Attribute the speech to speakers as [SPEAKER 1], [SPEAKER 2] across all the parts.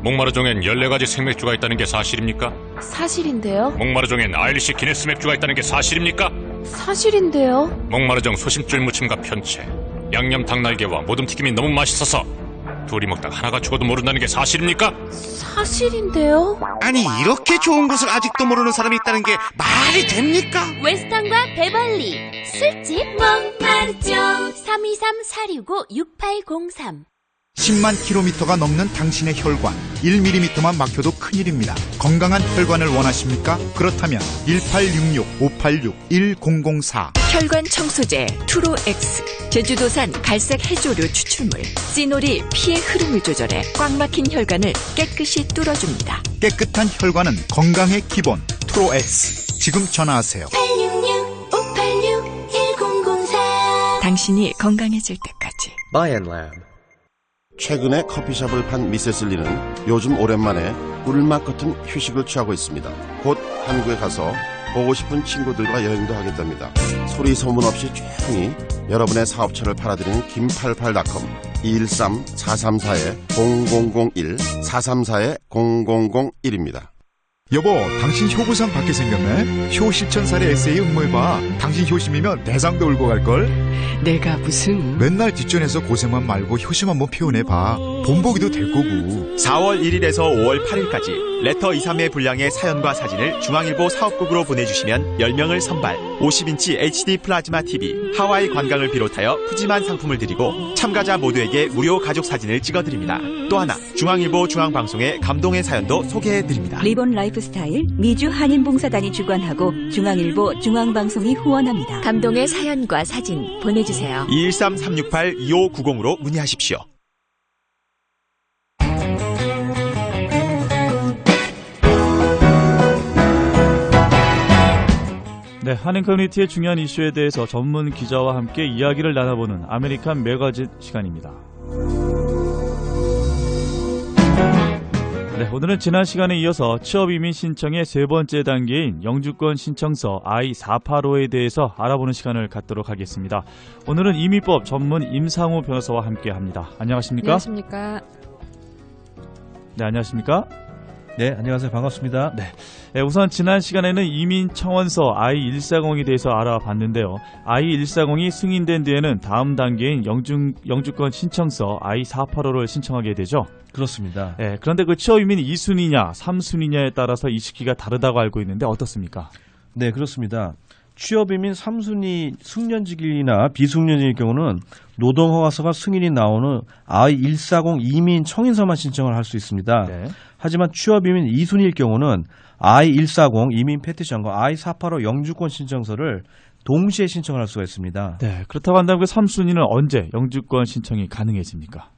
[SPEAKER 1] 목마르종엔 14가지 생맥주가 있다는 게 사실입니까?
[SPEAKER 2] 사실인데요.
[SPEAKER 1] 목마르종엔 아일리시 기네스 맥주가 있다는 게 사실입니까?
[SPEAKER 2] 사실인데요.
[SPEAKER 1] 목마르종 소심줄 무침과 편채, 양념 닭날개와 모둠튀김이 너무 맛있어서 둘이 먹다가 하나가 죽어도 모른다는 게 사실입니까?
[SPEAKER 2] 사실인데요.
[SPEAKER 3] 아니, 이렇게 좋은 것을 아직도 모르는 사람이 있다는 게 말이 됩니까?
[SPEAKER 4] 웨스턴과 베벌리 술집 목마르종 323-465-6803
[SPEAKER 5] 10만 킬로미터가 넘는 당신의 혈관 1mm만 막혀도 큰일입니다. 건강한 혈관을 원하십니까? 그렇다면 1866-586-1004
[SPEAKER 6] 혈관 청소제 투로엑스, 제주도산 갈색 해조류 추출물, 시놀이 피의 흐름을 조절해 꽉 막힌 혈관을 깨끗이 뚫어줍니다.
[SPEAKER 5] 깨끗한 혈관은 건강의 기본 투로엑스. 지금 전화하세요.
[SPEAKER 4] 866-586-1004
[SPEAKER 6] 당신이 건강해질 때까지.
[SPEAKER 7] 바이앤랩.
[SPEAKER 8] 최근에 커피숍을 판 미세스 리는 요즘 오랜만에 꿀맛 같은 휴식을 취하고 있습니다. 곧 한국에 가서 보고 싶은 친구들과 여행도 하겠답니다. 소리 소문 없이 조용히 여러분의 사업체를 팔아드리는 김88.com 213-434-0001 434-0001입니다.
[SPEAKER 5] 여보, 당신 효부상 받게 생겼네. 효 실천사례 에세이 응모해봐. 당신 효심이면 대상도 울고 갈걸.
[SPEAKER 6] 내가 무슨...
[SPEAKER 5] 맨날 뒷전에서 고생만 말고 효심 한번 표현해봐. 본보기도 될 거고.
[SPEAKER 9] 4월 1일에서 5월 8일까지 레터 23의 분량의 사연과 사진을 중앙일보 사업국으로 보내주시면 10명을 선발, 50인치 HD 플라즈마 TV, 하와이 관광을 비롯하여 푸짐한 상품을 드리고 참가자 모두에게 무료 가족 사진을 찍어드립니다. 또 하나, 중앙일보 중앙방송의 감동의 사연도 소개해드립니다.
[SPEAKER 10] 리본 라이프스타일 미주 한인봉사단이 주관하고 중앙일보 중앙방송이 후원합니다.
[SPEAKER 6] 감동의 사연과 사진 보내주세요.
[SPEAKER 9] 213-368-2590으로 문의하십시오.
[SPEAKER 11] 네, 한인 커뮤니티의 중요한 이슈에 대해서 전문 기자와 함께 이야기를 나눠보는 아메리칸 매거진 시간입니다. 네, 오늘은 지난 시간에 이어서 취업이민 신청의 세 번째 단계인 영주권 신청서 I-485에 대해서 알아보는 시간을 갖도록 하겠습니다. 오늘은 이민법 전문 임상우 변호사와 함께합니다. 안녕하십니까?
[SPEAKER 12] 안녕하십니까?
[SPEAKER 11] 네, 안녕하십니까?
[SPEAKER 13] 네, 안녕하세요. 반갑습니다.
[SPEAKER 11] 네. 우선 지난 시간에는 이민청원서 I-140에 대해서 알아봤는데요. I-140이 승인된 뒤에는 다음 단계인 영주권 신청서 I-485를 신청하게 되죠.
[SPEAKER 13] 그렇습니다.
[SPEAKER 11] 네, 그런데 그 취업이민이 2순위냐 3순위냐에 따라서 이 시기가 다르다고 알고 있는데 어떻습니까?
[SPEAKER 13] 네, 그렇습니다. 취업이민 3순위 숙련직이나 비숙련직일 경우는 노동허가서가 승인이 나오는 I-140 이민 청인서만 신청을 할 수 있습니다.
[SPEAKER 11] 네.
[SPEAKER 13] 하지만 취업이민 2순위일 경우는 I-140 이민 페티션과 I-485 영주권 신청서를 동시에 신청을 할 수가 있습니다.
[SPEAKER 11] 네, 그렇다고 한다면 그 3순위는 언제 영주권 신청이 가능해집니까?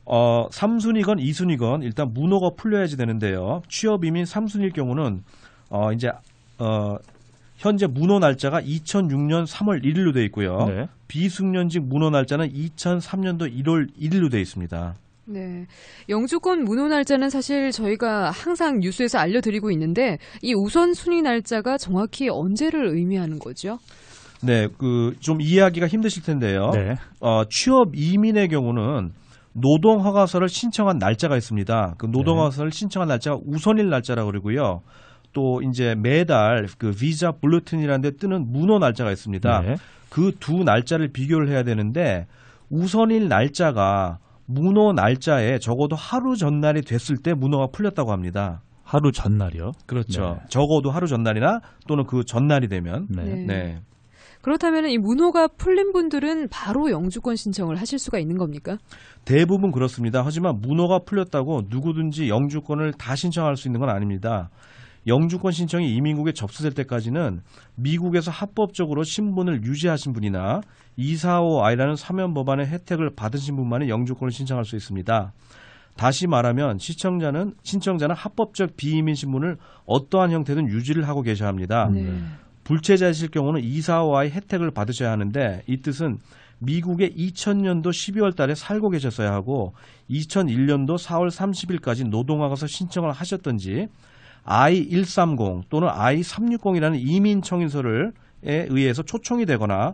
[SPEAKER 13] 3순위건 2순위건 일단 문호가 풀려야지 되는데요. 취업이민 3순위일 경우는 현재 문호 날짜가 2006년 3월 1일로 되어 있고요.
[SPEAKER 11] 네.
[SPEAKER 13] 비숙련직 문호 날짜는 2003년도 1월 1일로 되어 있습니다.
[SPEAKER 12] 네, 영주권 문호 날짜는 사실 저희가 항상 뉴스에서 알려드리고 있는데 이 우선순위 날짜가 정확히 언제를 의미하는 거죠?
[SPEAKER 13] 네, 좀 이해하기가 힘드실 텐데요.
[SPEAKER 11] 네.
[SPEAKER 13] 취업 이민의 경우는 노동허가서를 신청한 날짜가 있습니다. 그 노동허가서를 신청한 날짜가 우선일 날짜라고 그러고요. 또 이제 매달 그 비자 블루틴이라는 데 뜨는 문호 날짜가 있습니다.
[SPEAKER 11] 네.
[SPEAKER 13] 그 두 날짜를 비교를 해야 되는데 우선일 날짜가 문호 날짜에 적어도 하루 전날이 됐을 때 문호가 풀렸다고 합니다.
[SPEAKER 11] 하루 전날이요?
[SPEAKER 13] 그렇죠.
[SPEAKER 11] 네.
[SPEAKER 13] 적어도 하루 전날이나 또는 그 전날이 되면.
[SPEAKER 11] 네.
[SPEAKER 13] 네.
[SPEAKER 12] 그렇다면 이 문호가 풀린 분들은 바로 영주권 신청을 하실 수가 있는 겁니까?
[SPEAKER 13] 대부분 그렇습니다. 하지만 문호가 풀렸다고 누구든지 영주권을 다 신청할 수 있는 건 아닙니다. 영주권 신청이 이민국에 접수될 때까지는 미국에서 합법적으로 신분을 유지하신 분이나 245I라는 사면 법안의 혜택을 받으신 분만이 영주권을 신청할 수 있습니다. 다시 말하면 신청자는 합법적 비이민 신분을 어떠한 형태든 유지를 하고 계셔야 합니다. 불체자이실 경우는 245I 혜택을 받으셔야 하는데 이 뜻은 미국에 2000년도 12월 달에 살고 계셨어야 하고 2001년도 4월 30일까지 노동하고서 신청을 하셨던지 I-130 또는 I-360이라는 이민 청인서에 의해서 초청이 되거나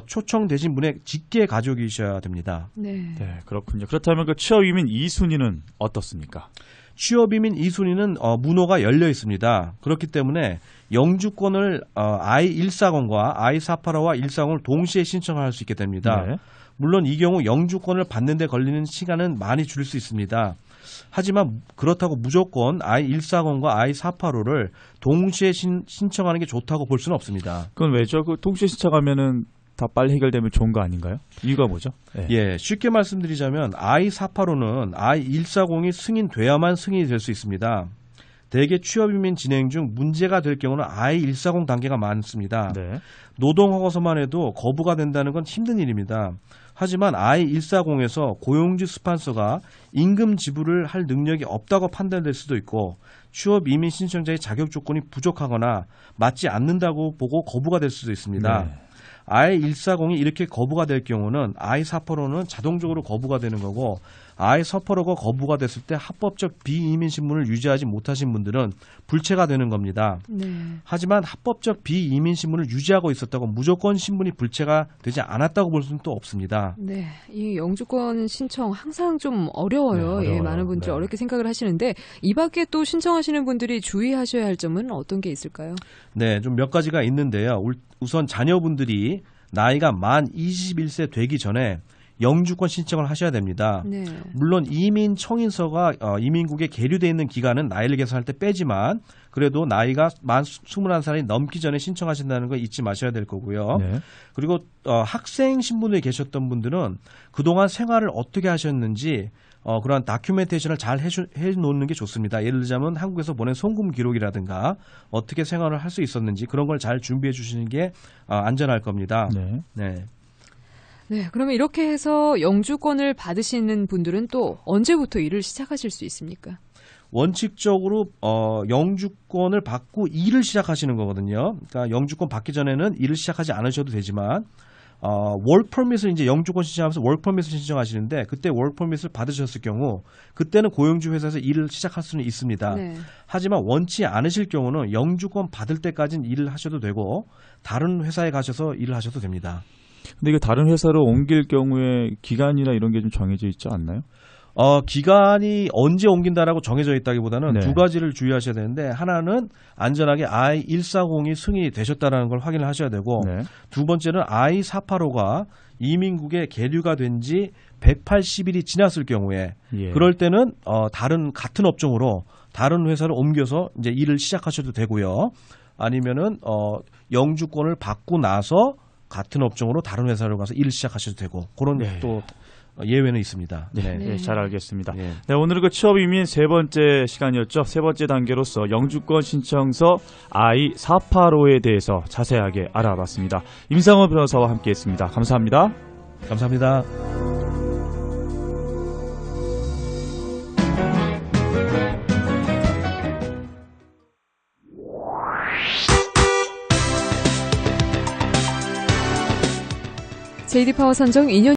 [SPEAKER 13] 초청되신 분의 직계 가족이셔야 됩니다.
[SPEAKER 12] 네.
[SPEAKER 11] 네, 그렇군요. 그렇다면 그 취업 이민 2순위는 어떻습니까?
[SPEAKER 13] 취업 이민 2순위는 문호가 열려 있습니다. 그렇기 때문에 영주권을 I-140과 I-485와 140을 동시에 신청할 수 있게 됩니다.
[SPEAKER 11] 네.
[SPEAKER 13] 물론 이 경우 영주권을 받는 데 걸리는 시간은 많이 줄일 수 있습니다. 하지만 그렇다고 무조건 I-140과 I-485를 동시에 신청하는 게 좋다고 볼 수는 없습니다.
[SPEAKER 11] 그건 왜죠? 그 동시에 신청하면은 다 빨리 해결되면 좋은 거 아닌가요? 이유가 뭐죠? 네.
[SPEAKER 13] 예, 쉽게 말씀드리자면 I-485는 I-140이 승인돼야만 승인이 될 수 있습니다. 대개 취업이민 진행 중 문제가 될 경우는 I-140 단계가 많습니다.
[SPEAKER 11] 네.
[SPEAKER 13] 노동허가서만 해도 거부가 된다는 건 힘든 일입니다. 하지만 I-140에서 고용주 스폰서가 임금 지불을 할 능력이 없다고 판단될 수도 있고 취업 이민 신청자의 자격 조건이 부족하거나 맞지 않는다고 보고 거부가 될 수도 있습니다.
[SPEAKER 11] 네.
[SPEAKER 13] I-140이 이렇게 거부가 될 경우는 I-485는 자동적으로 거부가 되는 거고 I-485가 거부가 됐을 때 합법적 비이민 신분을 유지하지 못하신 분들은 불체가 되는 겁니다.
[SPEAKER 12] 네.
[SPEAKER 13] 하지만 합법적 비이민 신분을 유지하고 있었다고 무조건 신분이 불체가 되지 않았다고 볼 수는 또 없습니다.
[SPEAKER 12] 네, 이 영주권 신청 항상 좀 어려워요.
[SPEAKER 11] 네, 어려워요.
[SPEAKER 12] 예, 많은 분들이
[SPEAKER 11] 네.
[SPEAKER 12] 어렵게 생각을 하시는데 이 밖에 또 신청하시는 분들이 주의하셔야 할 점은 어떤 게 있을까요?
[SPEAKER 13] 네, 좀 몇 가지가 있는데요. 우선 자녀분들이 나이가 만 21세 되기 전에 영주권 신청을 하셔야 됩니다.
[SPEAKER 12] 네.
[SPEAKER 13] 물론 이민 청인서가 이민국에 계류되어 있는 기간은 나이를 계산할 때 빼지만 그래도 나이가 만 21살이 넘기 전에 신청하신다는 거 잊지 마셔야 될 거고요.
[SPEAKER 11] 네.
[SPEAKER 13] 그리고 학생 신분에 계셨던 분들은 그동안 생활을 어떻게 하셨는지 그러한 다큐멘테이션을 잘 해놓는 게 좋습니다. 예를 들자면 한국에서 보낸 송금 기록이라든가 어떻게 생활을 할 수 있었는지 그런 걸 잘 준비해 주시는 게 안전할 겁니다.
[SPEAKER 11] 네.
[SPEAKER 13] 네.
[SPEAKER 12] 네, 그러면 이렇게 해서 영주권을 받으시는 분들은 또 언제부터 일을 시작하실 수 있습니까?
[SPEAKER 13] 원칙적으로 영주권을 받고 일을 시작하시는 거거든요. 그러니까 영주권 받기 전에는 일을 시작하지 않으셔도 되지만 월크 퍼밋을 이제 영주권 신청하면서 월크 퍼밋을 신청하시는데 그때 월크 퍼밋을 받으셨을 경우 그때는 고용주 회사에서 일을 시작할 수는 있습니다.
[SPEAKER 12] 네.
[SPEAKER 13] 하지만 원치 않으실 경우는 영주권 받을 때까지는 일을 하셔도 되고 다른 회사에 가셔서 일을 하셔도 됩니다.
[SPEAKER 11] 근데 이거 다른 회사로 옮길 경우에 기간이나 이런 게 좀 정해져 있지 않나요?
[SPEAKER 13] 기간이 언제 옮긴다라고 정해져 있다기보다는
[SPEAKER 11] 네.
[SPEAKER 13] 두 가지를 주의하셔야 되는데 하나는 안전하게 I-140이 승인이 되셨다는 걸 확인을 하셔야 되고
[SPEAKER 11] 네.
[SPEAKER 13] 두 번째는 I-485가 이민국에 계류가 된 지 180일이 지났을 경우에
[SPEAKER 11] 예.
[SPEAKER 13] 그럴 때는 같은 업종으로 다른 회사를 옮겨서 이제 일을 시작하셔도 되고요. 아니면은 영주권을 받고 나서 같은 업종으로 다른 회사로 가서 일을 시작하셔도 되고 그런
[SPEAKER 11] 네.
[SPEAKER 13] 또 예외는 있습니다.
[SPEAKER 11] 네, 네, 잘 알겠습니다.
[SPEAKER 13] 네.
[SPEAKER 11] 네, 오늘은 그 취업 이민 세 번째 시간이었죠. 세 번째 단계로서 영주권 신청서 I-485에 대해서 자세하게 알아봤습니다. 임상호 변호사와 함께했습니다. 감사합니다.
[SPEAKER 13] 감사합니다.
[SPEAKER 12] JD 파워 선정 2년